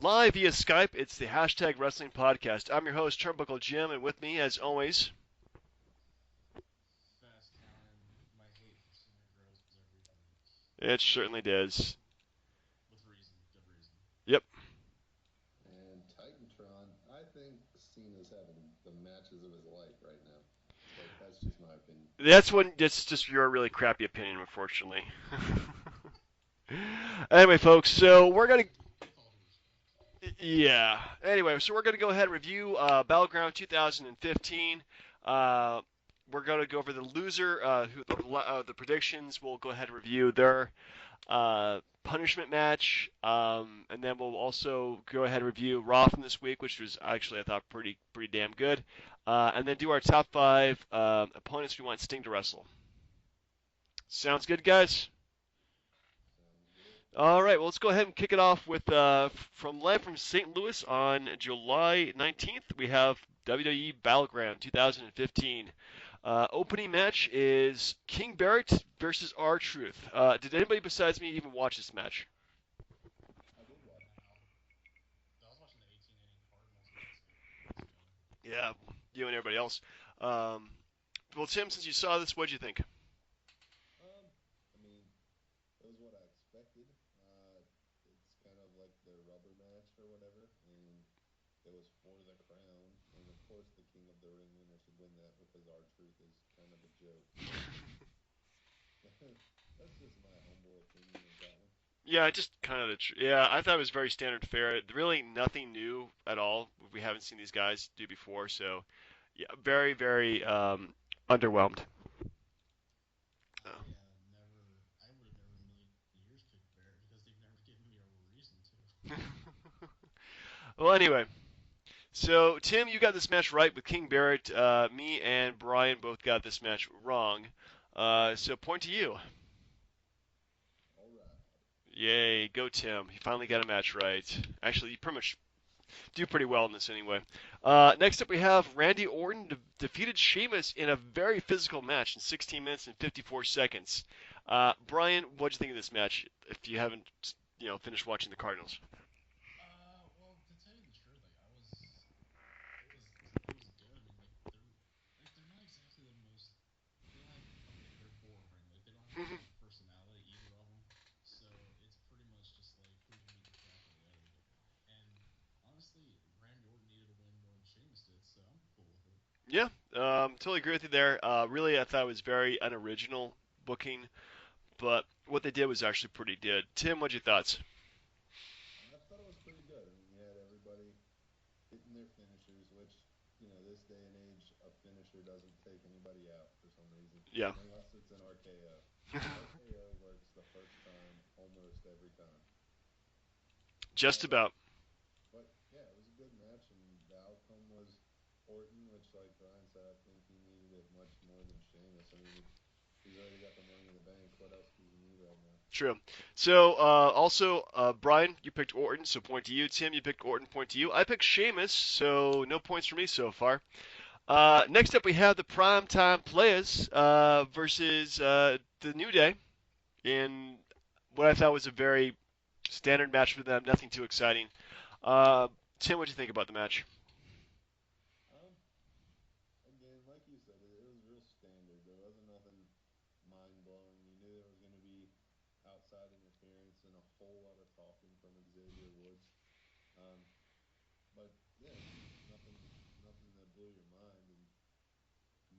Live via Skype, it's the Hashtag Wrestling Podcast. I'm your host, Turnbuckle Jim, and with me, as always, Fast counting my hate for Cena grows every week. it certainly does. With reason, good reason. Yep. And Titantron, I think Cena's having the matches of his life right now. But that's just my opinion. That's just your really crappy opinion, unfortunately. Anyway, folks, so we're going to. With all due respect. Yeah. Anyway, so we're going to go ahead and review Battleground 2015. We're going to go over the loser, the predictions. We'll go ahead and review their punishment match, and then we'll also go ahead and review Raw from this week, which was actually I thought pretty damn good, and then do our top five opponents we want Sting to wrestle. Sounds good, guys. Sounds good. All right, well let's go ahead and kick it off with from live from St. Louis on July 19th. We have WWE Battleground 2015. Opening match is King Barrett versus R-Truth. Did anybody besides me even watch this match? I did watch it. Now, I was watching the 1880 Cardinals Mets game together. Yeah, you and everybody else. Um, well, Tim, since you saw this, what'd you think? I mean, it was what I expected. It's kind of like their rubber match or whatever, and it was for the crown. And of course, the king of the ring winner should win that because our truth is kind of a joke. But that's just my humble opinion of that one. Yeah, just kind of yeah. I thought it was very standard fare. Really, nothing new at all. We haven't seen these guys do before, so yeah, very underwhelmed. I would have never in a million years picked Barrett because they've never given me a reason to. Well, anyway, so Tim, you got this match right with King Barrett. Me and Brian both got this match wrong. So point to you. All right. Yay, go Tim. He finally got a match right. Actually, you pretty much do pretty well in this anyway. Next up, we have Randy Orton defeated Sheamus in a very physical match in 16 minutes and 54 seconds. Brian, what'd you think of this match? If you haven't, finished watching the Cardinals. Well, to tell you the truth, it was good. I mean, they're not exactly the most. They're boring. Like they don't have a lot of personality, either of them. So it's pretty much just like who can beat the crap out of the other. And honestly, Randy Orton needed a win more than Sheamus did, so I'm cool with it. Yeah, totally agree with you there. Really, I thought it was very unoriginal booking, but what they did was actually pretty good. Tim, what'd you thoughts? I thought it was pretty good. I mean, you had everybody hitting their finishers, which, this day and age, a finisher doesn't take anybody out for some reason, Yeah, unless it's an RKO. And RKO works the first time almost every time. just But, about. but yeah, it was a good match, and the outcome was Orton, which, like Brian said, I think he needed it much more than Sheamus. I mean, he's already got the money in the bank. What else does he need right now? True. So, also, Brian, you picked Orton, so point to you. Tim, you picked Orton, point to you. I picked Sheamus, so no points for me so far. Next up, we have the Primetime Players versus the New Day in what I thought was a very standard match for them, nothing too exciting. Uh, Tim, what do you think about the match? Um, Again, like you said, it was real standard. There wasn't nothing mind blowing. You knew there was going to be outside interference and a whole lot of talking from Xavier Woods. Um, but yeah, nothing that blew your mind, and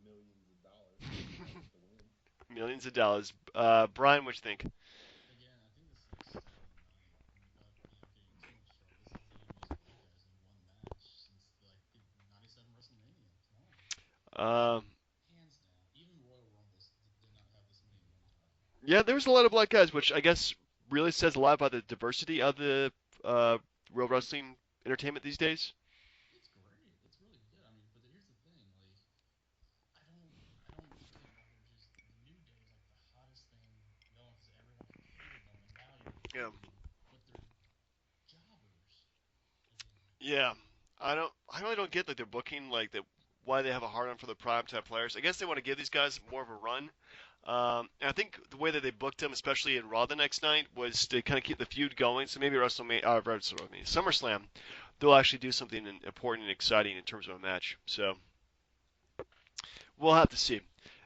millions of dollars for the guys to win. Millions of dollars. Brian, what do you think? Again, I think this is without getting too much trouble. This is the most black guys in one match since like the '97 WrestleMania. Come on, Um, hands down. Even Royal Rumbles did not have this many in one title. yeah, there was a lot of black guys, which I guess really says a lot about the diversity of the real wrestling entertainment these days. It's great. It's really good. I mean, but here's the thing. Like, I don't get why they're just the New Day is like the hottest thing going because everyone hated them, and now you're Yeah. booking them, but they're jobbers again. Yeah, I really don't get like their booking, like the why they have a hard on for the primetime players. I guess they want to give these guys more of a run. And I think the way that they booked him, especially in Raw the next night, was to kind of keep the feud going. So maybe SummerSlam, they'll actually do something important and exciting in terms of a match. So we'll have to see.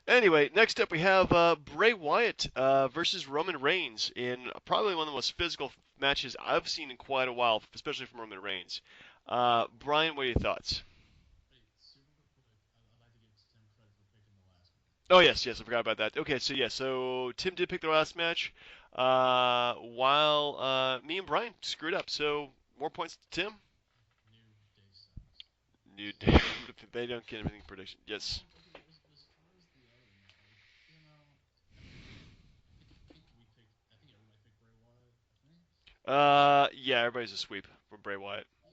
Anyway, next up we have Bray Wyatt versus Roman Reigns in probably one of the most physical matches I've seen in quite a while, especially from Roman Reigns. Brian, what are your thoughts? Wait, super quick. I'd like to give Tim credit for picking the last one. Oh yes, I forgot about that. Okay, so Tim did pick the last match, while me and Brian screwed up. So more points to Tim. New Day Styles. You, So, they don't get anything prediction. Yes. okay, as far as the other match, I think we picked. I think everybody picked Bray Wyatt. I think. Yeah, everybody's a sweep for Bray Wyatt. Yeah.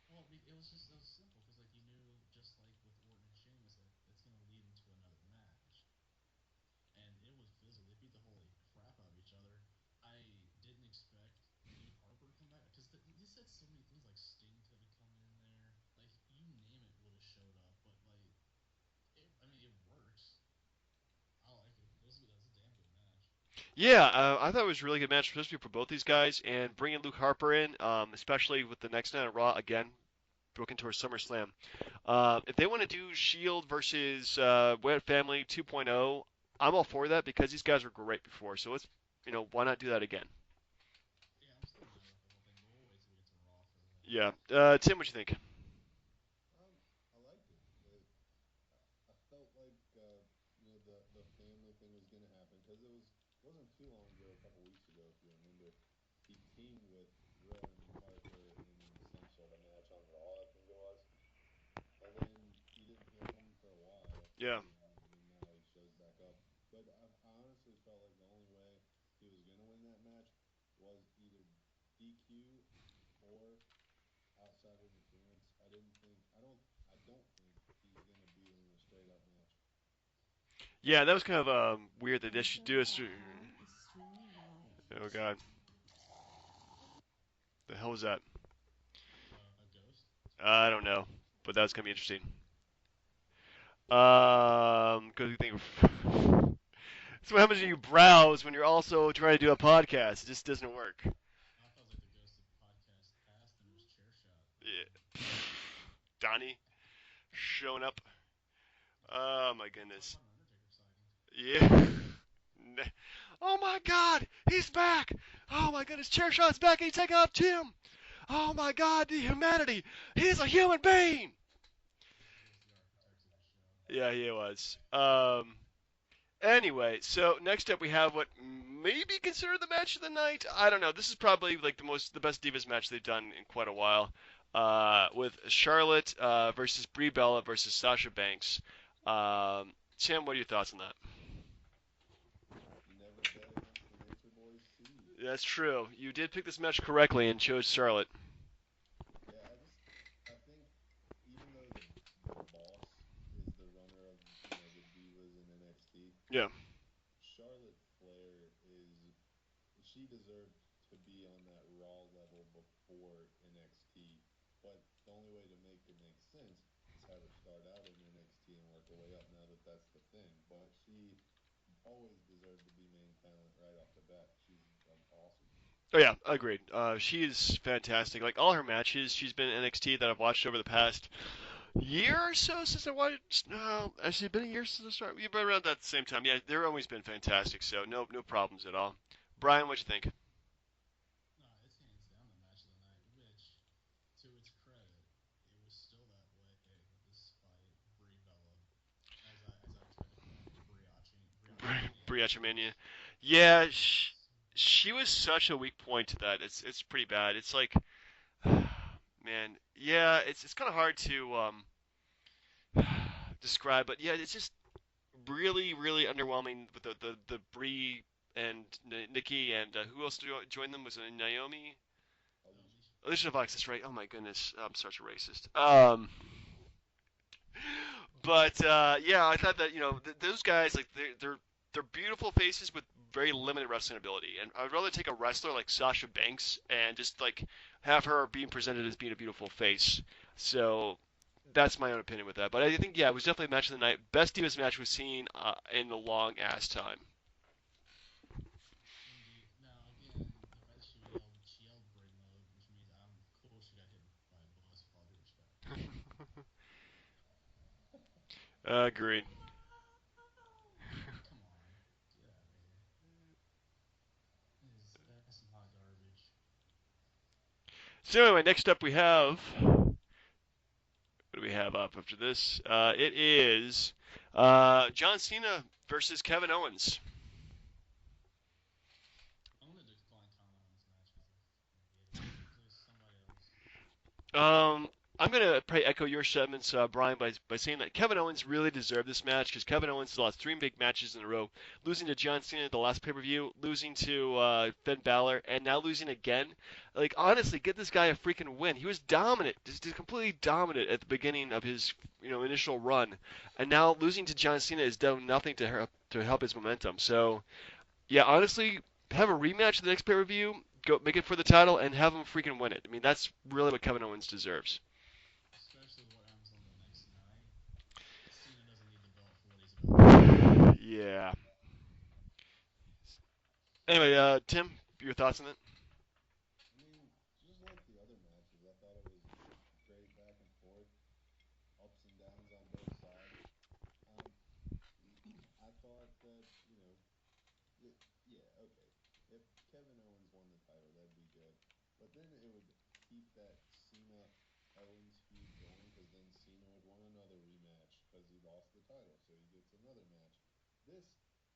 Well, it was simple because like you knew just like with Orton and Sheamus that it's gonna lead into another match, and it was physical. They beat the holy crap out of each other. I didn't expect Luke Harper to come back because they said so many things like Sting's gonna come in there, like you name it would have showed up, but like I mean it works. I like it. That was a damn good match. Yeah, I thought it was a really good match, especially for both these guys, and bringing Luke Harper in, especially with the next night at Raw again, broken towards SummerSlam. If they want to do Shield versus Wyatt Family 2.0, I'm all for that because these guys were great before. So let's, why not do that again? Yeah, I'm still down with the whole thing, but we'll wait till we get to Raw for that. Yeah. Tim, what you think? I liked it. I felt like the family thing was gonna happen because wasn't too long ago, a couple weeks ago, if you remember, he teamed with Rowan Harper in some sort of match on Raw, I think it was, and then you didn't hear from him for a while, Yeah. and now he shows back up. But I honestly felt like the only way he was gonna win that match was either DQ or outside interference. I don't think he's gonna beat him in a straight up match. Yeah, that was kind of weird that they should User do this. platform is streaming live. Oh God, the hell was that? A ghost. I don't know, but that's gonna be interesting. Because you think so what happens when you browse when you're also trying to do a podcast? It just doesn't work. I thought it was like the ghost of podcast past, and it was chair shot. Yeah. Donnie showing up. Talk Oh my about an goodness. Undertaker sighting. Yeah. Oh my God, he's back. Oh my goodness, Chairshot's back and he's taking out Tim. Oh my God, the humanity. He's a human being. He was the architect of the show. Yeah, he was. Anyway, so next up we have what may be considered the match of the night. I don't know. This is probably like the best Divas match they've done in quite a while. With Charlotte versus Brie Bella versus Sasha Banks. Tim, what are your thoughts on that? You never bet against the Nature Boys seed. That's true. You did pick this match correctly and chose Charlotte. Yeah, I think even though the boss is the runner of the Divas in NXT, Yeah. Charlotte Flair is she deserved to be on that Raw level before NXT. But the only way to make it make sense is have her start out in NXT and work her way up. Now that that's the thing, but she always deserved to be main talent right off the bat. She's awesome. Oh yeah, agreed. She is fantastic. Like all her matches, she's been in NXT that I've watched over the past year or so since I watched. No, actually, been a year since I started. We've been around that same time. Yeah, they've always been fantastic. So no problems at all. Brian, what'd you think? No, it's hands down the match of the night, which, to its credit, it was still that way despite Brie Bella, as I expected from that Briachi Mania. Briachimania. Yeah, Yes. she was such a weak point to that. It's pretty bad. It's like, man, yeah, it's kind of hard to describe, but yeah, it's just really underwhelming with the Brie and Nikki and who else joined them? Was it Naomi? Alicia. Alicia Fox. That's right. Oh my goodness, I'm such a racist. But yeah, I thought that those guys like they're beautiful faces with very limited wrestling ability, and I'd rather take a wrestler like Sasha Banks and just like have her being presented as being a beautiful face. So that's my own opinion with that. But I think yeah, it was definitely a match of the night. Best Divas match we've seen in a long ass time. Agreed. Come on, get out of here. That's some hot garbage. So anyway, next up we have what do we have up after this? It is John Cena versus Kevin Owens. I'm gonna decline comment on this match because I fucking hate it. Play somebody else. Um, I'm gonna probably echo your sentiments, Brian, by saying that Kevin Owens really deserved this match because Kevin Owens lost three big matches in a row, losing to John Cena at the last pay-per-view, losing to Finn Balor, and now losing again. Like honestly, get this guy a freaking win. He was dominant, just completely dominant at the beginning of his initial run, and now losing to John Cena has done nothing to help his momentum. So yeah, honestly, have a rematch at the next pay-per-view. Go make it for the title and have him freaking win it. I mean, that's really what Kevin Owens deserves. Especially what happens on the next night. Cena doesn't need the belt for what he's about to do. Yeah. Anyway, Tim, your thoughts on it? I mean, just like the other matches, I thought it was great back and forth, ups and downs on both sides. Um, I thought that, it, yeah, okay. If Kevin Owens won the title, that'd be good. But then it would keep that Cena Owens feud going because then Cena would want another rematch because he lost the title, so he gets another match. This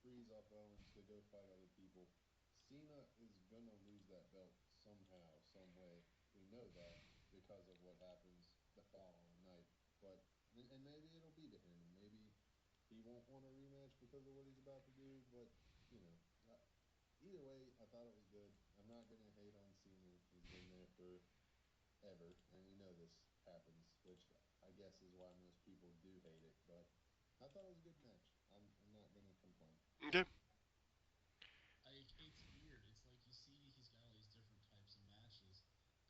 frees up Owens to go fight other people. Cena is gonna lose that belt somehow, some way. We know that because of what happens the following night. But and maybe it'll be to him. Maybe he won't want a rematch because of what he's about to do. But you know, either way, I thought it was good. I'm not gonna hate on Cena. He's been there for ever, and we know this happens, which I guess is why most people do hate it. But I thought it was a good match. I'm not gonna complain. Okay. It's weird. It's like you see he's got all these different types of matches.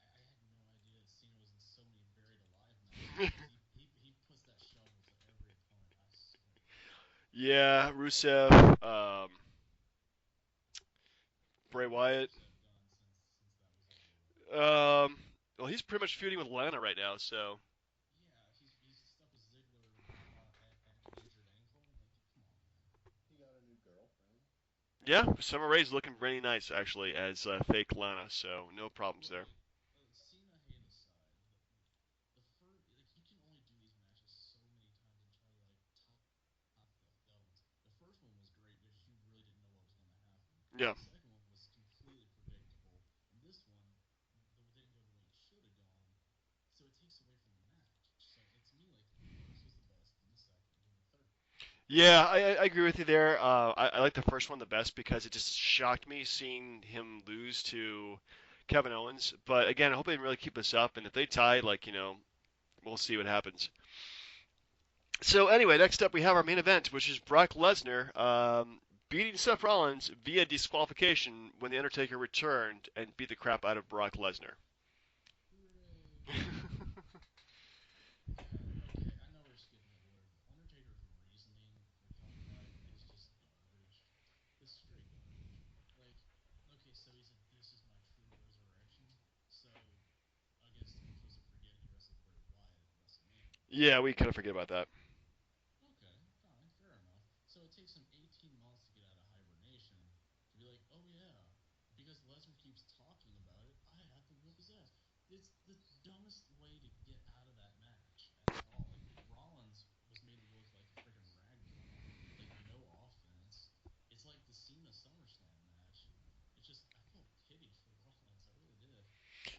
I had no idea that Cena was in so many buried alive matches because he puts that shovel to every opponent. I swear to God. Yeah, Rusev, Bray What has Wyatt. Rusev done since that was over with? Well, he's pretty much feuding with Lana right now, so Yeah, he's stuck with Ziggler at an injured ankle. Like, come on, man. He got a new girlfriend. yeah, Summer Rae's looking really nice actually as fake Lana, so no problems there. Look, Cena hate aside, the first like you can only do these matches so many times and try to like top the other ones. The first one was great because you really didn't know what was going to happen. Yeah. The second one was completely predictable, and this one didn't go the way it should have gone. So it takes away from the match. So to me, like the first was the best, then the second, then the third. Yeah, I agree with you there. I like the first one the best because it just shocked me seeing him lose to Kevin Owens. But again, I hope they really keep this up, and if they tie, like we'll see what happens. So anyway, next up we have our main event, which is Brock Lesnar beating Seth Rollins via disqualification when the Undertaker returned and beat the crap out of Brock Lesnar. Hooray! Okay, I know we're skipping it, whatever. Undertaker's reasoning for coming back is just garbage. It's straight garbage. Like, okay, so he said this is my true resurrection. So I guess we're supposed to forget he wrestled Bray Wyatt at WrestleMania. Yeah, we kind of forget about that. Okay, fine, fair enough. So it takes him 18 months to get out of hibernation to be like, oh yeah, because Lesnar keeps talking about it, I have to whoop his ass. It's the dumbest way to get out of that match at all. Like Rollins was made to look like a freaking rag doll, like no offense. It's like the Cena SummerSlam match. It's just I felt pity for Rollins, I really did.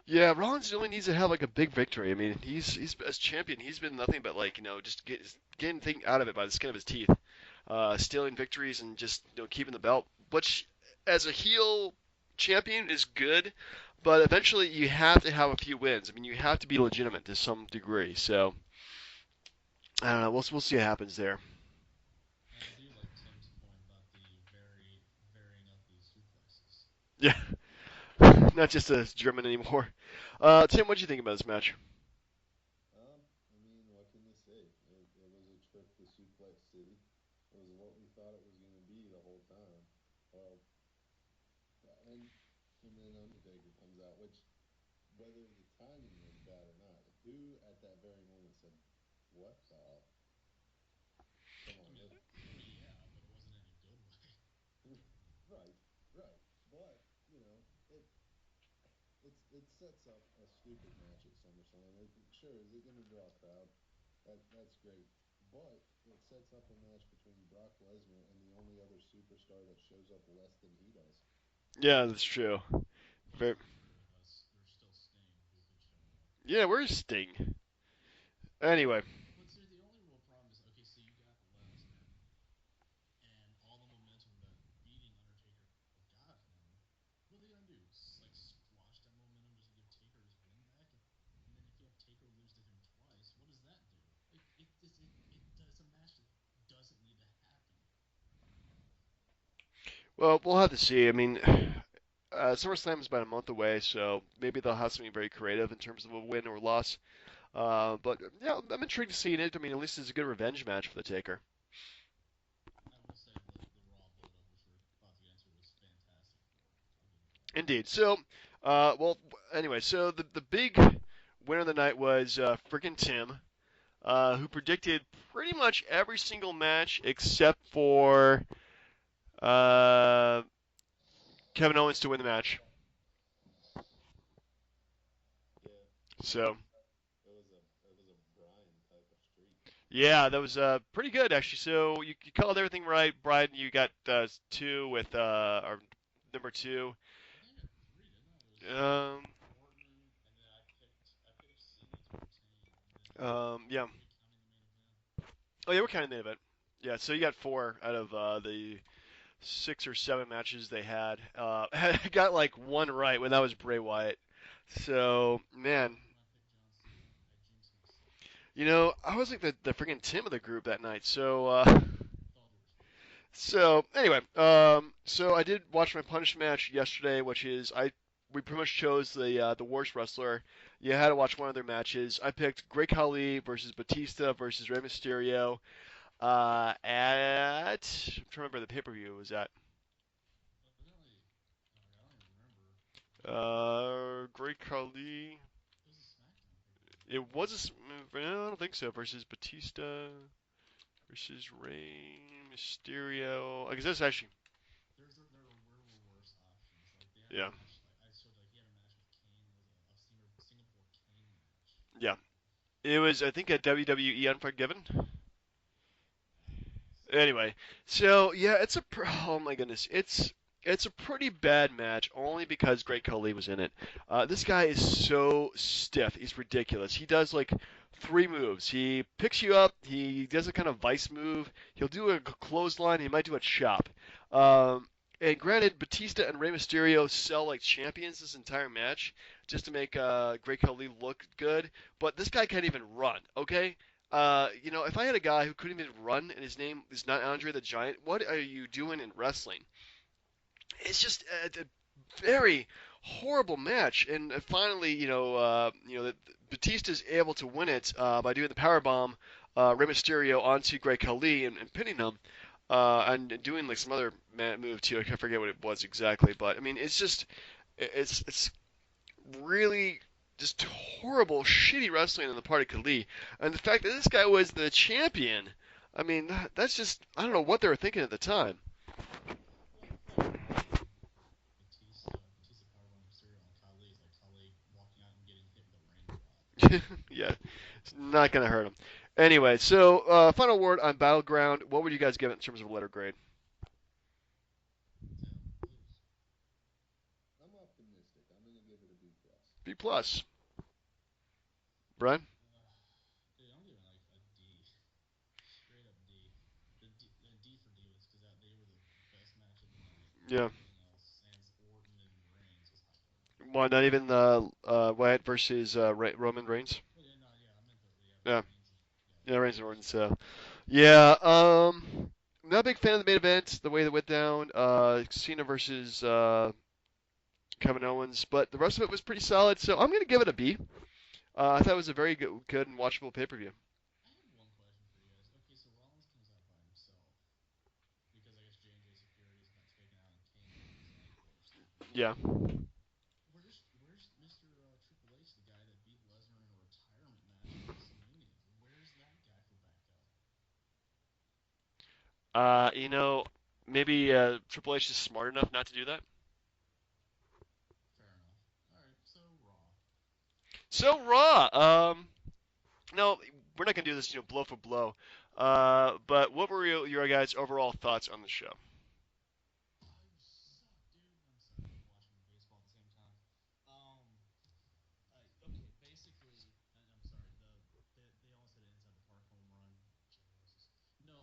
Yeah, Rollins only needs to have like a big victory. I mean, he's as champion, he's been nothing but like just getting thing out of it by the skin of his teeth, stealing victories and just keeping the belt, which as a heel champion is good, but eventually you have to have a few wins. I mean, you have to be legitimate to some degree. So I don't know. We'll see what happens there. And I do like Tim's point about the varying up these suplexes. Yeah, not just a German anymore. Tim, what do you think about this match? I mean, what can you say? It was a trip to Suplex City. It was what we thought it was going to be the whole time. Well, and and then Undertaker comes out, which whether the timing was bad or not, who at that very moment said, "What the?" right, right. But you know, it it sets up a stupid match at SummerSlam. Sure, is it going to draw a crowd? That's great. But it sets up a match between Brock Lesnar and the only other superstar that shows up less than he does. Yeah, that's true. Plus, Very, to be fair, there's still Sting who could show up. yeah, where's Sting? Anyway, But see, the only real problem is okay. So you got Lesnar and all the momentum that beating Undertaker got him. What are they gonna do? Like squash that momentum just to give Taker his win back? And then if you have Taker lose to him twice, what does that do? Like it does a match that doesn't need to happen. well, we'll have to see. I mean, SummerSlam is about a month away, so maybe they'll have something very creative in terms of a win or loss. But yeah, I'm intrigued to see it. I mean, at least it's a good revenge match for the Taker. I will say the Raw build up, which we're about to get into, was fantastic for it. I'll give it that. Indeed. So, well, anyway, so the big winner of the night was freaking Tim, who predicted pretty much every single match except for uh, Kevin Owens to win the match. Yeah, So, it was a Brian type of streak. yeah, that was pretty good actually. So you called everything right, Brian. You got two with our number two. I think I got three, didn't I? It was Um, Orton, and then I picked Cena to retain, and then yeah. are we counting the main event? Oh yeah, we're counting the main event. Yeah, so you got four out of the 6 or 7 matches they had. I got like one right when that was Bray Wyatt. So man, How come I picked John Cena? I jinxed myself. I was like the freaking Tim of the group that night. So With all due respect. so anyway, so I did watch my punish match yesterday, which is we pretty much chose the worst wrestler. You had to watch one of their matches. I picked Great Khali versus Batista versus Rey Mysterio. At I'm trying to remember the pay per view was at. Evidently, I don't even remember. Great Khali. It was a SmackDown pay per view, It right? was no, I don't think so. Versus Batista versus Rey Mysterio. I guess that's actually There were worse options. Like they had a yeah, match. Like I showed, like he had a match with Kane. It was a Singapore Kane match. yeah. It was I think a WWE Unforgiven. Anyway, so yeah, oh my goodness, it's a pretty bad match only because Great Khali was in it. This guy is so stiff, he's ridiculous. He does like 3 moves. He picks you up, he does a kind of vice move. He'll do a clothesline. He might do a chop. And granted, Batista and Rey Mysterio sell like champions this entire match just to make Great Khali look good. But this guy can't even run. Okay, if I had a guy who couldn't even run and his name is not Andre the Giant, what are you doing in wrestling? It's just a very horrible match. And finally, Batista's able to win it by doing the power bomb, Rey Mysterio onto Great Khali and pinning him, and doing like some other move too. I forget what it was exactly, but I mean, it's really just horrible, shitty wrestling on the part of Khali. And the fact that this guy was the champion, I mean, that's just, I don't know what they were thinking at the time. Well, the fact that Batista powerbomb Mysterio on Khali is like Khali walking out and getting hit with a raindrop. Yeah, it's not going to hurt him. Anyway, so final word on Battleground. What would you guys give it in terms of a letter grade? Tim, please. I'm optimistic. I'm gonna give it a B plus. B plus. Brian? Dude, I'm giving like a D, straight up D. The D for Divas because they were the best match of the night, and Yeah. everything else, sans Orton and Reigns, was high garbage. Why not even Wyatt versus Roman Reigns? Well, yeah, no, yeah, I meant the Yeah. Reigns and yeah, Yeah, Reigns and Divas. Orton. So, yeah. Not a big fan of the main event. The way that went down. Cena versus Kevin Owens, but the rest of it was pretty solid. So I'm gonna give it a B. I thought it was a very good and watchable pay-per-view. I had one question for you guys. Okay, so Rollins comes out by himself because I guess J&J Securities got taken out and Kane broke his ankle or something. Yeah. Where's Mr. Triple H, the guy that beat Lesnar in a retirement match at WrestleMania? Where's that guy for backup? Uh, you know, maybe Triple H is smart enough not to do that. Fair enough. All right, so Raw. So Raw. No, we're not gonna do this, blow for blow. But what were your guys' overall thoughts on the show? Suck, dude. I'm sorry. I'm watching baseball at the same time. Um, okay, basically, I'm sorry. They almost hit an inside the park home run. Jesus. No.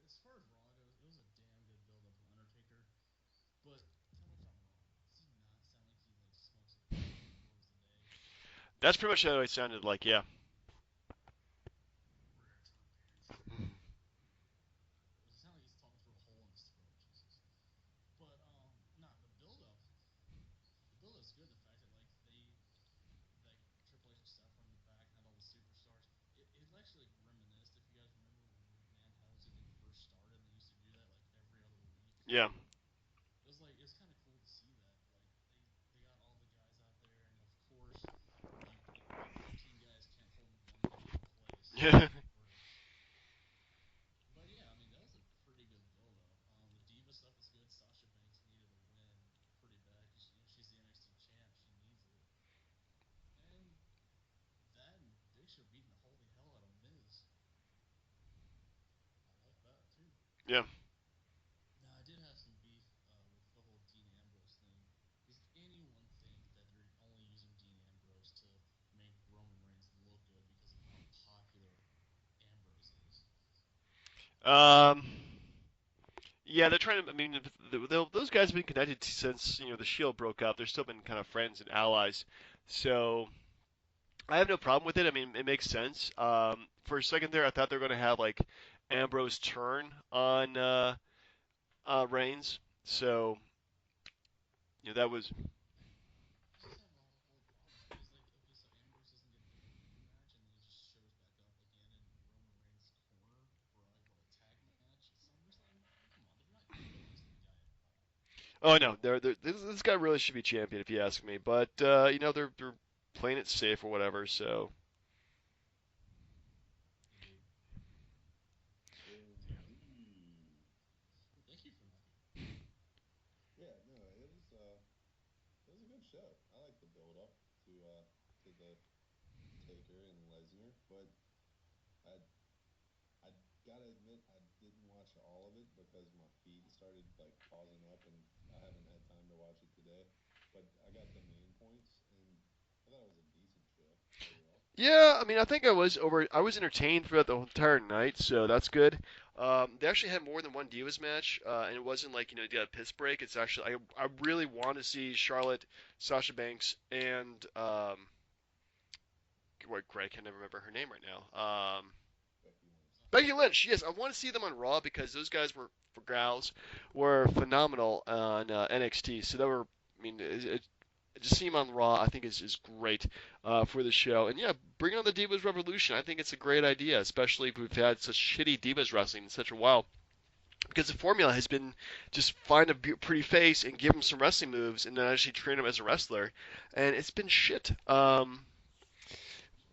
As far as Raw goes, it was a damn good build up with Undertaker. But tell me if I'm wrong. Does he not sound like he smokes like 3 4s a day? That's pretty much how it sounded like. Yeah. Rare turd pants. Does it sound like he's talking through a hole in his throat? Jesus. But nah, the build up's good. The fact that like Triple H and Seth were in the back and had all the superstars. It actually like reminisced if you guys remember when McMahon Helmsley thing first started and they used to do that like every other week. Yeah. It was kind of cool to see that. Like they got all the guys out there, and of course, you 15 guys can't hold one guy in place, so it Yeah. kind of breaks. But yeah, I mean that was a pretty good build up. The Diva stuff is good. Sasha Banks needed a win pretty bad because she's the NXT champ. She needs it, and that and Big Show beating the holy hell out of Miz. I like that too. Yeah. Now I did have some beef with the whole Dean Ambrose thing. Does anyone think that they're only using Dean Ambrose to make Roman Reigns look good because of how popular Ambrose is? Um. Yeah, they're trying to. I mean, those guys have been connected since the Shield broke up. They've still been kind of friends and allies. So I have no problem with it. I mean, it makes sense. For a second there, I thought they were going to have like Ambrose turn on Reigns. So that was. I just have a problem because like okay, so Ambrose doesn't get a pin in the match, and then he just shows back up again in Roman Reigns' corner for like what a tag match at SummerSlam. Come on, they're not utilizing the guy at all. Oh no, this guy really should be champion if you ask me. But they're playing it safe or whatever. So Indeed. Indeed. Thank you for that. Yeah, no, it was a good show. I like the build up to the Taker and Lesnar, but I I gotta admit I didn't watch all of it because my feed started like pausing up, and I haven't had time to watch it today. But I got the main points, and I thought it was a decent show overall. yeah, I mean, I think I was entertained throughout the entire night, so that's good. They actually had more than one Divas match, and it wasn't like you got a piss break. It's actually I really want to see Charlotte, Sasha Banks, and what Greg can never remember her name right now. Becky Lynch. Becky Lynch. Yes, I want to see them on Raw because those guys for gals were phenomenal on NXT. So they were. I mean, just see him on Raw, I think is great for the show. And yeah, bring on the Divas Revolution. I think it's a great idea, especially if we've had such shitty Divas wrestling in such a while. Because the formula has been just find a pretty face and give him some wrestling moves, and then actually train him as a wrestler, and it's been shit.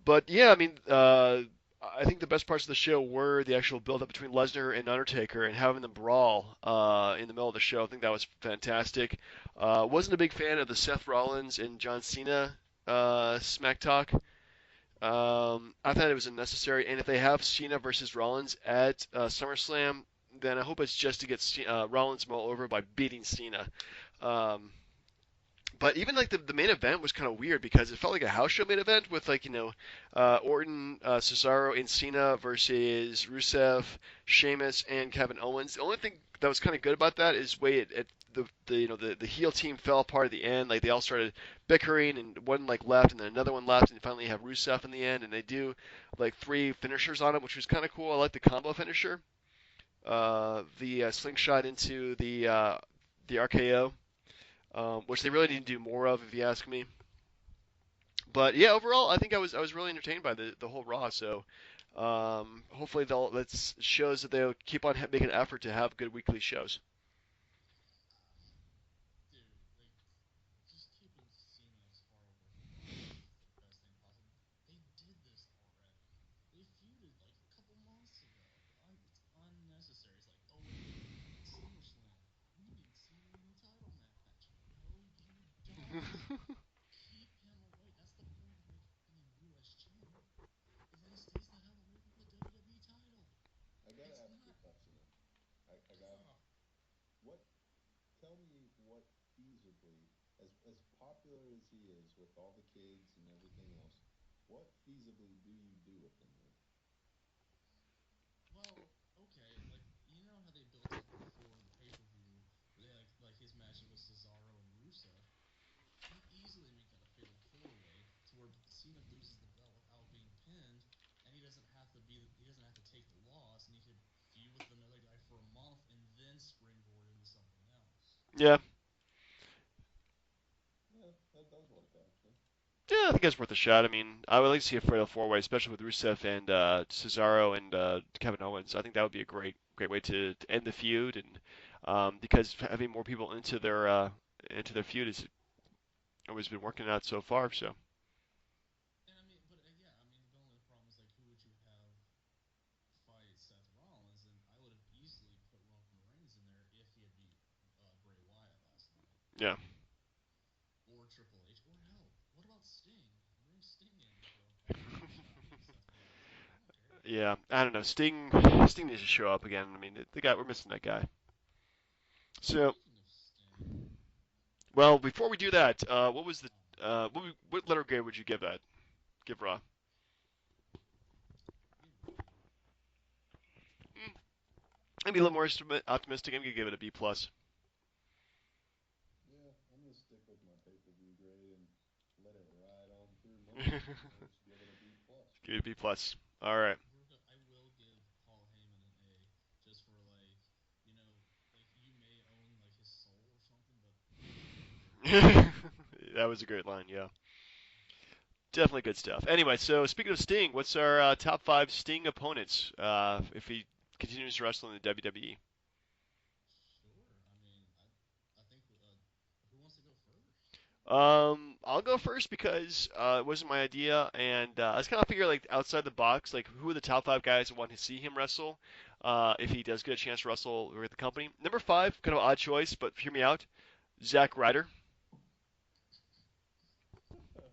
But yeah, I mean, I think the best parts of the show were the actual build up between Lesnar and Undertaker and having them brawl in the middle of the show. I think that was fantastic. Wasn't a big fan of the Seth Rollins and John Cena smack talk. I thought it was unnecessary. And if they have Cena versus Rollins at SummerSlam, then I hope it's just to get Rollins all over by beating Cena. Um, but even like the main event was kind of weird because it felt like a house show main event with like Orton, Cesaro, and Cena versus Rusev, Sheamus, and Kevin Owens. The only thing that was kind of good about that is the heel team fell apart at the end. Like they all started bickering and one like left and then another one left and finally you have Rusev in the end and they do like three finishers on him, which was kind of cool. I like the combo finisher, the slingshot into the RKO, which they really need to do more of, if you ask me. But yeah, overall, I think I was really entertained by the whole Raw. So hopefully that shows that they'll keep on making an effort to have good weekly shows. Dude, like just keeping Cena as far away from Rollins is the best thing possible. They did this already. They feuded like a couple months ago. It's unnecessary. It's like, oh wait, me and Cena are as popular as he is with all the kids and everything else, what feasibly do you do with him there? Well, okay, like you know how they built up before the pay per view, where they like his matches with Cesaro and Rusev. You easily make that a fatal four way to where Cena loses the belt without being pinned, and he doesn't have to take the loss, and he could feud with another guy for a month and then springboard into something else. Yeah. Yeah, that does work actually. Yeah, I think it's worth a shot. I mean, I would like to see a fatal four way, especially with Rusev and Cesaro and Kevin Owens. I think that would be a great way to end the feud, and because having more people into their feud has always been working out so far. So And I mean, but yeah, I mean, the only problem is like, who would you have fight Seth Rollins? And I would have easily put Roman Reigns in there if he had beat Bray Wyatt last night, yeah, or Triple H, or hell, what about Sting? Bring Sting in for a fatal shot against Seth Rollins. I don't care. yeah. I don't know. Sting needs to show up again. I mean, the guy we're missing that guy. So Speaking of Sting, well, before we do that, what was the oh, what letter grade would you give that? Give Raw? I give it a B. Maybe a little more optimistic. I'm gonna give it a B plus. Yeah, I'm gonna stick with my pay-per-view grade and let it ride on through Give Monday. I'm gonna just give it a B plus. it a B plus. All right. I will give Paul Heyman an A just for like, you know, like you may own like his soul or something, but you did a great job. That was a great line. Yeah, definitely good stuff. Anyway, so speaking of Sting, what's our top five Sting opponents if he continues to wrestle in the WWE? Sure. I mean, I think who wants to go first? I'll go first because it wasn't my idea, and I was kind of figuring like outside the box, like who are the top five guys I want to see him wrestle, if he does get a chance to wrestle with the company. Number five, kind of odd choice, but hear me out. Zack Ryder. Okay,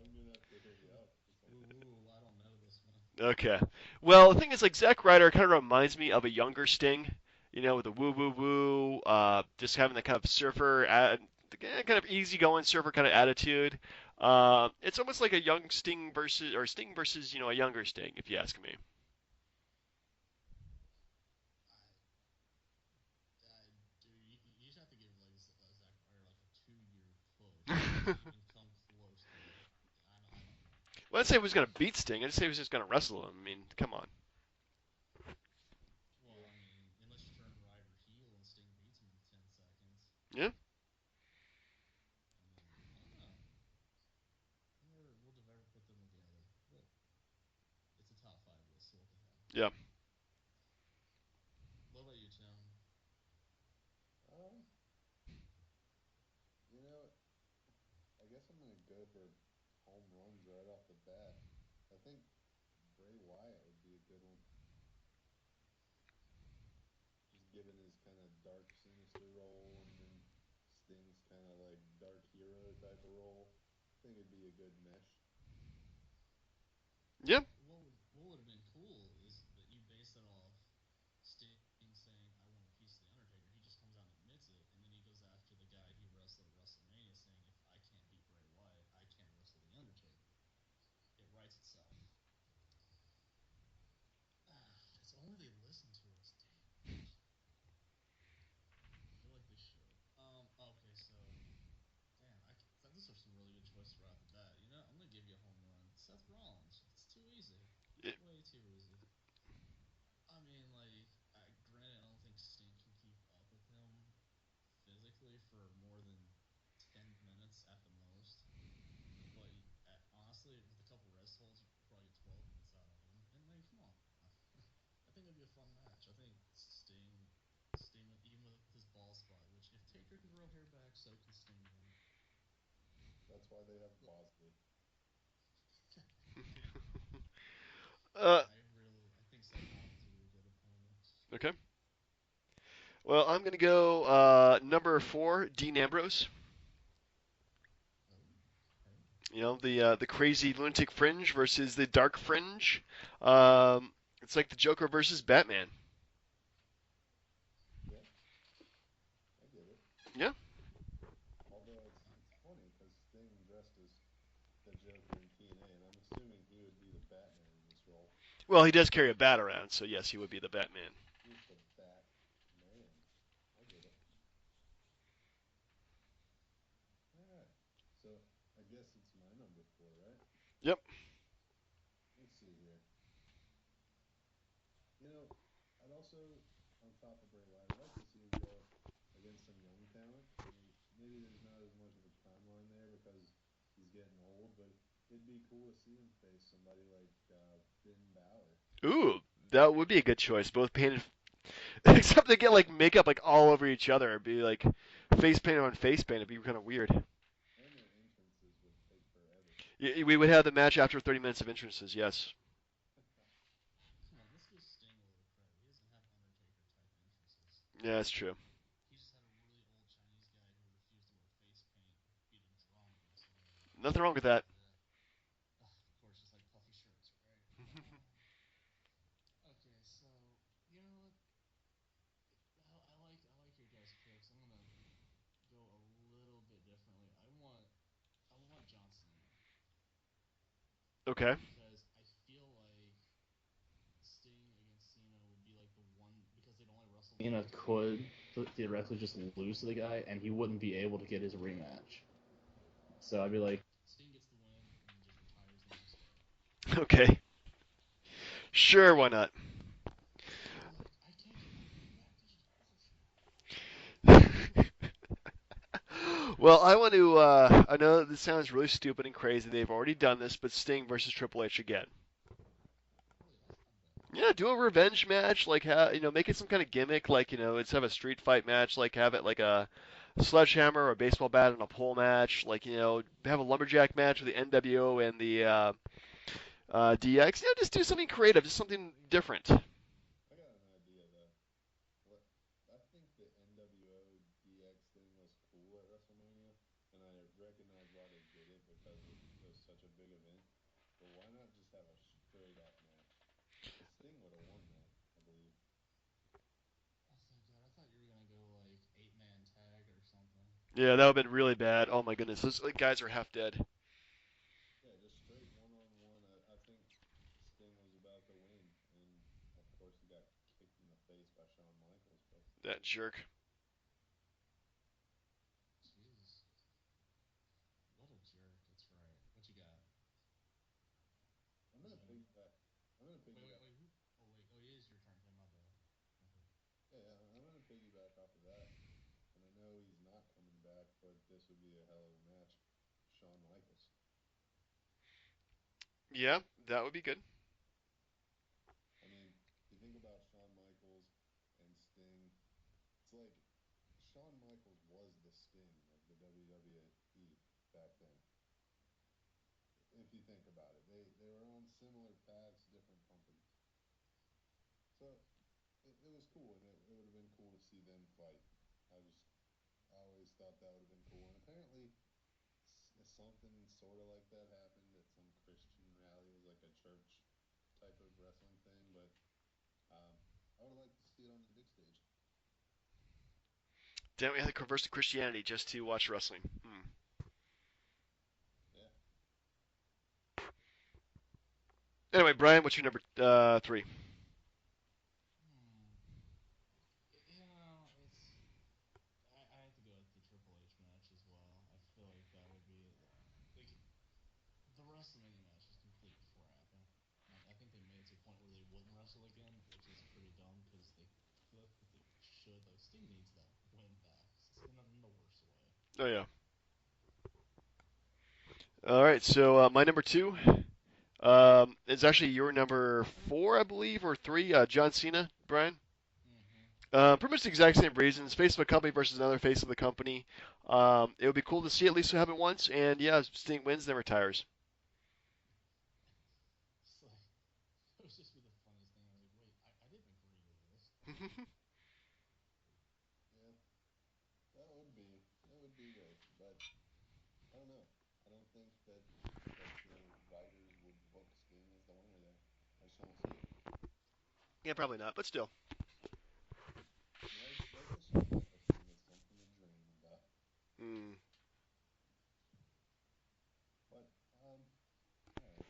I'm gonna have to hear you out for this one. Ooh, I don't know this one. Okay. Well, the thing is, like Zack Ryder kind of reminds me of a younger Sting, with the woo woo woo, just having that kind of surfer, kind of easygoing surfer kind of attitude. It's almost like a young Sting Sting versus a younger Sting, if you ask me. Dude, you just have to give like Zack Ryder like a 2 year push to even come close to that. I don't know. Well, I'd say he was gonna beat Sting. I'd say he was just gonna wrestle him. I mean, come on. Well, Yeah, I mean, unless you turn Ryder heel and Sting beats him in 10 seconds. Yeah, I mean, I don't know. We'll never put them together. But it's a top five list, so what the hell? yeah, What about you, Tim? um, you know, I guess I'm gonna go for home runs right off the bat. I think Bray Wyatt would be a good one. Just given his kind of dark, sinister role, and then Sting's kind of like dark hero type of role. I think it'd be a good mesh. yeah, What would have been cool is that you base it off Sting saying, "I want a piece of the Undertaker." He just comes out and admits it, and then he goes after the guy he wrestled at WrestleMania, saying, "If I can't beat Bray Wyatt, I can't wrestle the Undertaker." It writes itself. It's only they listen to us. Dang it. I feel like they should. Okay, so damn, these are some really good choices right off the bat. You know, I'm gonna give you a home run. Seth Rollins. It's too easy. It's way too easy. I mean, like, granted, I don't think Sting can keep up with him physically for more than 10 minutes at the most. But honestly, with a couple rest holds, you could probably get 12 minutes out of him. And like, come on, I think it'd be a fun match. I think Sting, even with his ball spot, which if Taker can grow hair back, so can Sting, man. That's why they have Bosley. uh, I think Seth Rollins would be a good opponent. okay. Well, I'm gonna go number four, Dean Ambrose. Oh, okay. The crazy lunatic fringe versus the dark fringe. It's like the Joker versus Batman. Yeah, I get it. Yeah, Although it's Well, he does carry a bat around, so yes, he would be the Batman. He's the Batman. I get it. All right. So I guess it's my number four, right? Yep. Let's see here. You know, I'd also, on top of Bray Wyatt, I'd like to see him go against some young talent. I mean, maybe there's not as much of a timeline there because he's getting old, but it'd be cool to see him face somebody like Finn Balor. Ooh, that would be a good choice. Both painted, except they get like makeup like all over each other. It'd be like face paint on face paint. It'd be kind of weird. And their entrances would take forever. We would have the match after 30 minutes of entrances. Yes. Come on, let's give Sting a little credit. He doesn't have Undertaker type entrances. Yeah, that's true. He just had a really old Chinese guy who refused to wear face paint, beat a drum in WrestleMania. Nothing wrong with that. Yeah. Of course, just like puffy shirts, right? Okay, so you know what? I like your guys' picks. I'm gonna go a little bit differently. I want John Cena Okay. because I feel like Sting against Cena would be like the one because they'd only wrestle. Cena could theoretically just lose to the guy, and he wouldn't be able to get his rematch. So I'd be like, Sting gets the win and then just retires the next day. Okay. Sure, why not? You'd be like, I can't get my rematch. This is bullshit. Well, I want to. I know this sounds really stupid and crazy. They've already done this, but Sting versus Triple H again. Really, that's not bad. Yeah, do a revenge match. Like, make it some kind of gimmick. Like, let's have a street fight match. Like, have it like a sledgehammer or a baseball bat and a pole match. Like, have a lumberjack match with the NWO and the DX. Just do something creative, just something different. I got an idea though. What I think the NWO DX thing was cool at WrestleMania, and I recognize why they did it because it was such a big event. But why not just have a straight up match? Because Sting would have won that, I believe. Oh, thank God. I thought you were gonna go like 8-man tag or something. Yeah, that would have been really bad. Oh my goodness, those guys are half dead. Yeah, just straight one on one. I think Sting was about to win, and of course he got kicked in the face by Shawn Michaels. But That jerk. Jesus, what a jerk. That's right. What you got? I'm Is gonna it me? piggyback. I'm gonna Wait, wait, piggyback. wait. Who? Oh, wait. Oh, it is your turn. Okay, my bad. Okay. Yeah, I'm gonna piggyback off of that. And I know he's not coming back, but this would be a hell of a match. Shawn Michaels. Yeah, that would be good. I mean, you think about Shawn Michaels and Sting. It's like Shawn Michaels was the Sting of the WWE back then. If you think about it, they were on similar paths, different companies. So it was cool, and it would have been cool to see them fight. I always thought that would have been cool, and apparently something sort of like that happened at some Christian rally. It was like a church type of wrestling thing, but um, I would have liked to see it on the big stage. Damn, we had to converse to Christianity just to watch wrestling. Yeah. Anyway, Brian, what's your number three? Hmm. It's. I have to go with the Triple H match as well. I feel like that would be like the WrestleMania match is complete crap, and I think they made it to a point where they wouldn't wrestle again, which is pretty dumb because they feel like they should. Like Sting needs that win back in the worst way. Oh yeah. All right, so my number two is actually your number four, I believe, or three. John Cena, Brian. Mm-hmm. Pretty much the exact same reasons. Face of a company versus another face of the company. It would be cool to see at least happen once, and yeah, Sting wins, then retires. It's like it would just be the funniest thing. I was like, wait, I didn't agree to this. Yeah, that would be good, but I don't know. I don't think that the writers would book Sting as the winner there. I just don't see it. Yeah, probably not, but still. Like the Shawn Michaels thing, it's something to dream about. Mm. But all right. Well,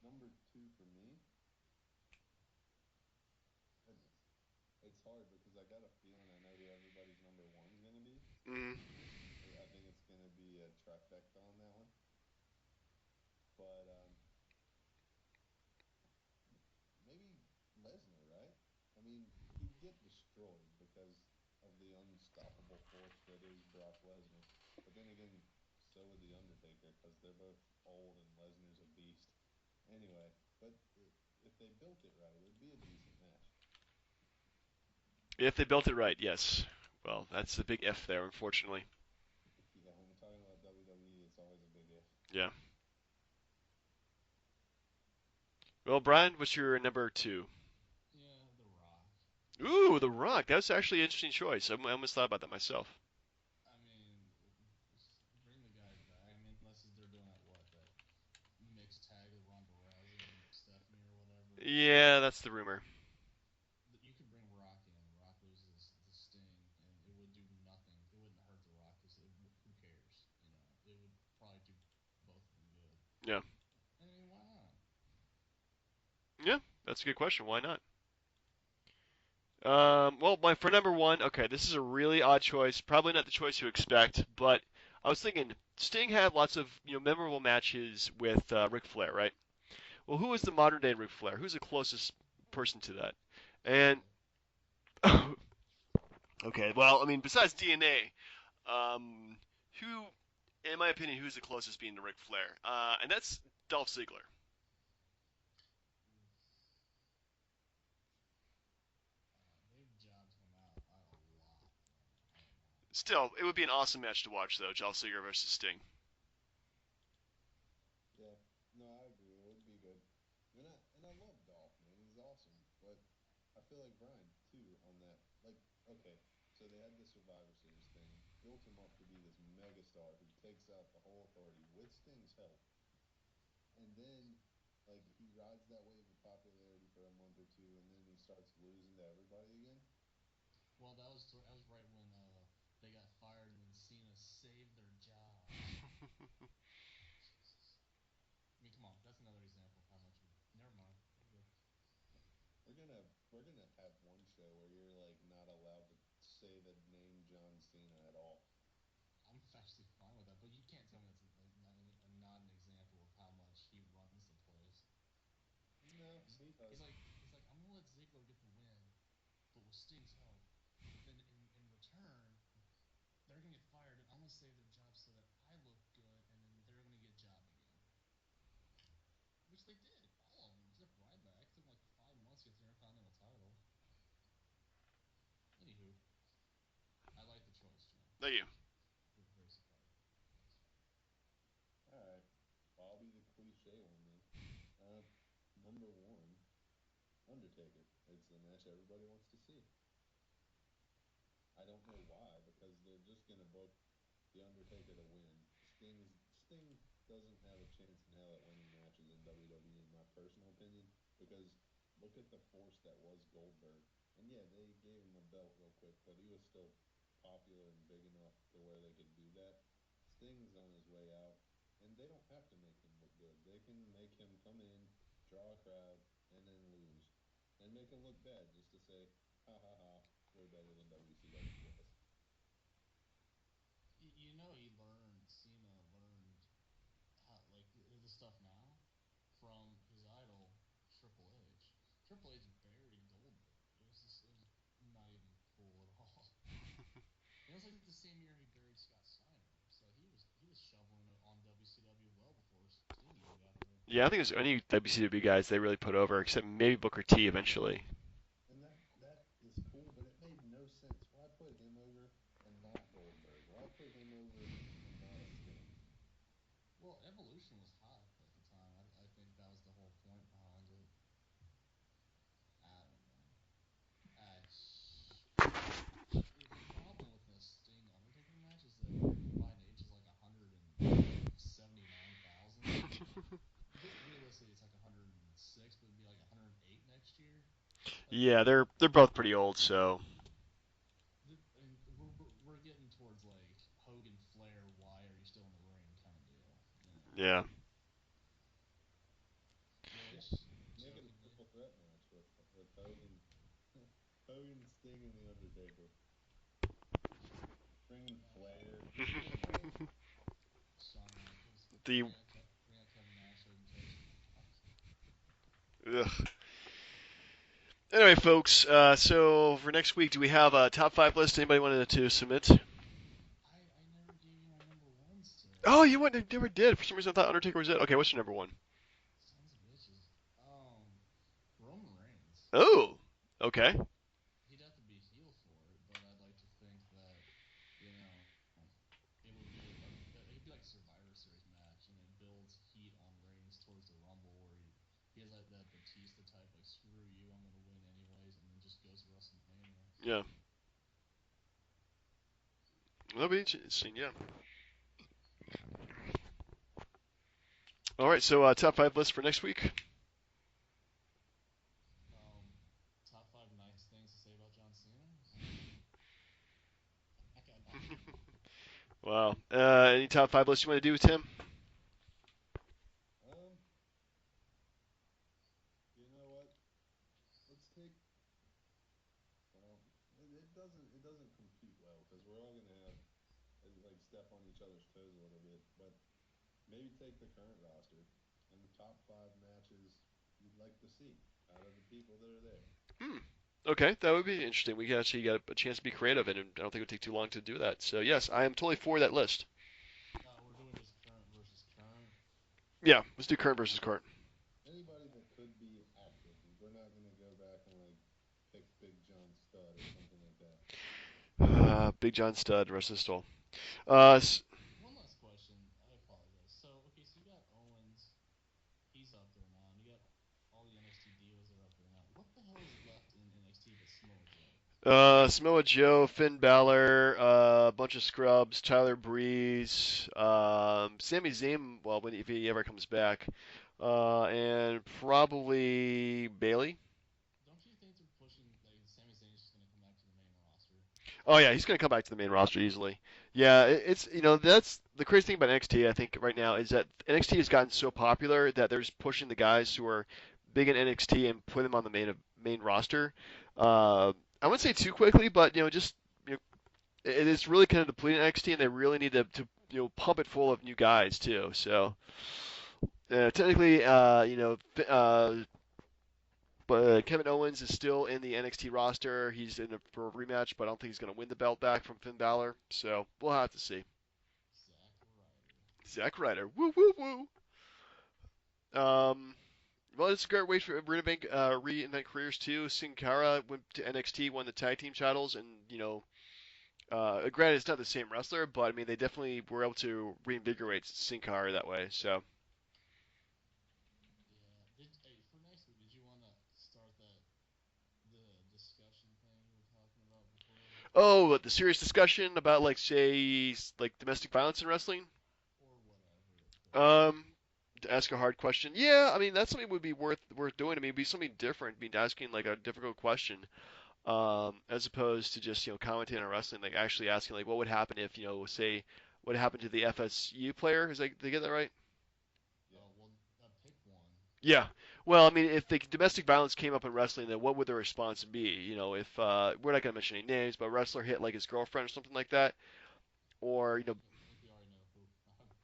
number two for me. get destroyed because of the unstoppable force that is Brock Lesnar. But then again, so would the Undertaker because they're both old and Lesnar's a beast. Anyway, but if they built it right, it would be a decent match. If they built it right, yes. Well, that's a big if there, unfortunately. Yeah, when we're talking about WWE, it's always a big if. Yeah. Well, Brian, what's your number two? Yeah, The Rock. Ooh, The Rock. That's actually an interesting choice. I almost thought about that myself. I mean, bring the guy back. I mean, unless they're doing that mixed tag with Ronda Rousey and Stephanie or whatever. Yeah, that's the rumor. You could bring Rock in. Rock loses the Sting, and it would do nothing. It wouldn't hurt the Rock because who cares? It would probably do both of them good. Yeah. I mean, why not? Yeah, that's a good question. Why not? Well, for number one, okay, this is a really odd choice. Probably not the choice you expect, but I was thinking Sting had lots of memorable matches with Ric Flair, right? Well, who is the modern day Ric Flair? Who's the closest person to that? And Triple H. okay, well, I mean, besides DNA, who, in my opinion, who's the closest being to Ric Flair? And that's Dolph Ziggler. They've jobbed him out a lot, though. A lot. Still, it would be an awesome match to watch, though. Dolph Ziggler versus Sting. Yeah, no, I agree. It would be good. And I love Dolph, man. He's awesome. But I feel like Brian too on that. Like, okay, so they had the Survivor Series thing, built him up to be this mega star who takes out the whole authority with Sting's help, and then like he rides that wave of popularity for a month or two, and then he starts losing to everybody again. Well, that was right when they got fired, and then Cena saved their jobs. Jesus. I mean, come on, that's another example of how much. Never mind. We're good. We're gonna have one show where you're like not allowed to say the name John Cena at all. I'm actually fine with that, but you can't tell me that's not an example of how much he runs the place. No, He's, he he's does. like he's like I'm gonna let Ziggler get the win, but with Sting's help. But then in return, they're gonna get fired, and I'm gonna save their jobs so that I look good, and then they're gonna get jobbed again. Which they did, all of them except Ryback. It took like 5 months to get the Intercontinental title. Anywho, I like the choice, Jim. Thank you. Very surprising. Thanks. All right, well, I'll be the cliche one then. Uh, Number one, Undertaker. It's the match everybody wants to see. I don't know why, because they're just gonna book the Undertaker to win. Sting doesn't have a chance in hell at winning matches in WWE, in my personal opinion, because look at the force that was Goldberg. And yeah, they gave him a belt real quick, but he was still popular and big enough to where they could do that. Sting's on his way out, and they don't have to make him look good. They can make him come in, draw a crowd, and then lose, and make him look bad just to say, ha ha ha, we're better than WCW was. Cena learned how like the stuff now from his idol Triple H. Triple H buried Goldberg. It was not even cool at all. It was like the same year he buried Scott Steiner. So he was shoveling it on WCW well before Sting even got there. Yeah, I think there's any WCW guys they really put over, except maybe Booker T eventually. And that is cool, but it made no sense. Why put him over and not Goldberg? Why put him over and not a Sting? Well, Evolution was hot at the time. I think that was the whole point behind it. I don't know. Uh, the problem with the Sting Undertaker match is that their combined age is like 179,000. Realistically, it's like 106, but it'd be like 108 next year. Like, Yeah, they're both pretty old, so I mean, we're getting towards like Hogan Flair. Why are you still in the ring? Kind of deal. yeah. Yeah, Which make it a jokingly, triple threat match with Hogan, Hogan, Sting, and the Undertaker. Bring in Flair. Bring them all in. Shawn Michaels. The Bring out Kevin Nash so he can carry some rock. ugh. Anyway, folks. So for next week, do we have a top five list? Anybody wanted to submit? I never gave you my number one, sir. Oh, you went, never did. For some reason, I thought Undertaker was it. Okay, what's your number one? Sons of bitches. Roman Reigns. Oh, okay. He'd have to be heel for it, but I'd like to think that, you know, it would be it'd be like a Survivor Series match, and it builds heat on Reigns towards the Rumble, where he has that Batista type, like screw you, I'm gonna win anyways, and then just goes to WrestleMania. So Yeah, that'll be interesting. Yeah. All right. So top five list for next week. um, top five nice things to say about John Cena. I got none. Wow. Any top five lists you want to do, Tim? Um, you know what? Let's take. Well, it doesn't compete well because we're all gonna have like step on each other's toes a little bit. But maybe take the current roster and the top five matches you'd like to see out of the people that are there. Hmm. Okay, that would be interesting. We actually got a chance to be creative, and I don't think it would take too long to do that. So yes, I am totally for that list. We're doing just current versus current. Yeah, let's do current versus current. Anybody that could be active. We're not gonna go back and like pick Big John Studd or something like that. Big John Studd, rest of the stall. Okay, S- one last question. I apologize. So, okay, so you got Owens. He's up there now, and you got all the NXT divas that are up there now. What the hell is left in NXT but Samoa Joe? Samoa Joe, Finn Balor, a bunch of scrubs, Tyler Breeze, Sami Zayn. Well, when if he ever comes back, and probably Bailey. Don't you think they're pushing like Sami Zayn's just gonna come back to the main roster? Oh yeah, he's gonna come back to the main roster easily. Yeah, it's that's the crazy thing about NXT. I think right now is that NXT has gotten so popular that they're just pushing the guys who are big in NXT and put them on the main roster. I wouldn't say too quickly, but just you know, it is really kind of depleting NXT, and they really need to pump it full of new guys too. So technically, but Kevin Owens is still in the NXT roster. He's in for a rematch, but I don't think he's going to win the belt back from Finn Balor. So we'll have to see. Zack Ryder. Zack Ryder, woo woo woo. Um, well, it's a great way for reinvent careers too. Sin Cara went to NXT, won the tag team titles, and granted it's not the same wrestler, but I mean they definitely were able to reinvigorate Sin Cara that way. So, Yeah. For next week, did you want to start the discussion thing we were talking about before, oh, the serious discussion about like say like domestic violence in wrestling. or whatever? Um, to ask a hard question. Yeah, I mean that's something would be worth doing. I mean, it'd be something different, be asking like a difficult question, as opposed to just commenting on wrestling, like actually asking like what would happen if say what happened to the FSU player? Is like did I get that right? Yeah. Well, pick one. Yeah. Well, I mean, if the domestic violence came up in wrestling, then what would the response be? If we're not gonna mention any names, but a wrestler hit like his girlfriend or something like that, or I think we already know who. I'm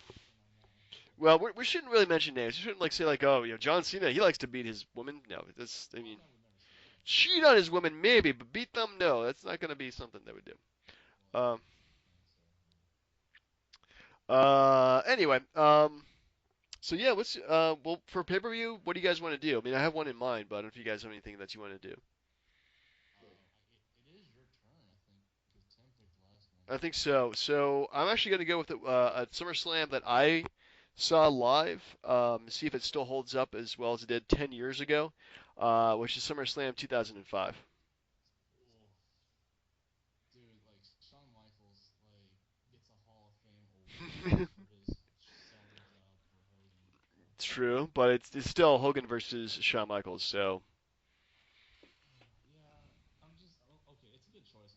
picking on that one. well, we shouldn't really mention names. We shouldn't like say like, oh, John Cena, he likes to beat his woman. No, that's I Oh mean, no, we never say that. cheat on his women maybe, but beat them, no. That's not gonna be something they would do. Well, Um. I think so. Anyway. So yeah, well for pay per view, what do you guys want to do? I mean, I have one in mind, but I don't know if you guys have anything that you want to do. It is your turn, I think, because Tim picked the last one. I think so. So I'm actually gonna go with a SummerSlam that I saw live. See if it still holds up as well as it did 10 years ago, which is SummerSlam 2005. Oof. Dude, like Shawn Michaels, like gets a Hall of Fame award for his selling job for Hogan. True, but it's still Hogan versus Shawn Michaels. So Yeah, okay. It's a good choice.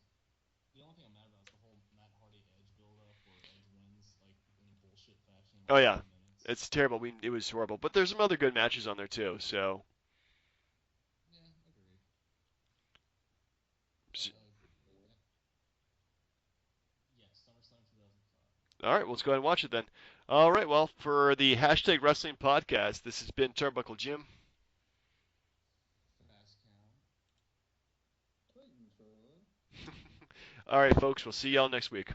The only thing I'm mad about is the whole Matt Hardy Edge build up where Edge wins like in a bullshit fashion in oh like yeah, 2 minutes. it's terrible. It was horrible, but there's some other good matches on there too. So Yeah, agreed. s- Yeah, yes, SummerSlam 2005. all right, well, let's go ahead and watch it then. All right, well, for the hashtag Wrestling Podcast, this has been Turnbuckle Jim. Fast count. All right, folks. We'll see y'all next week.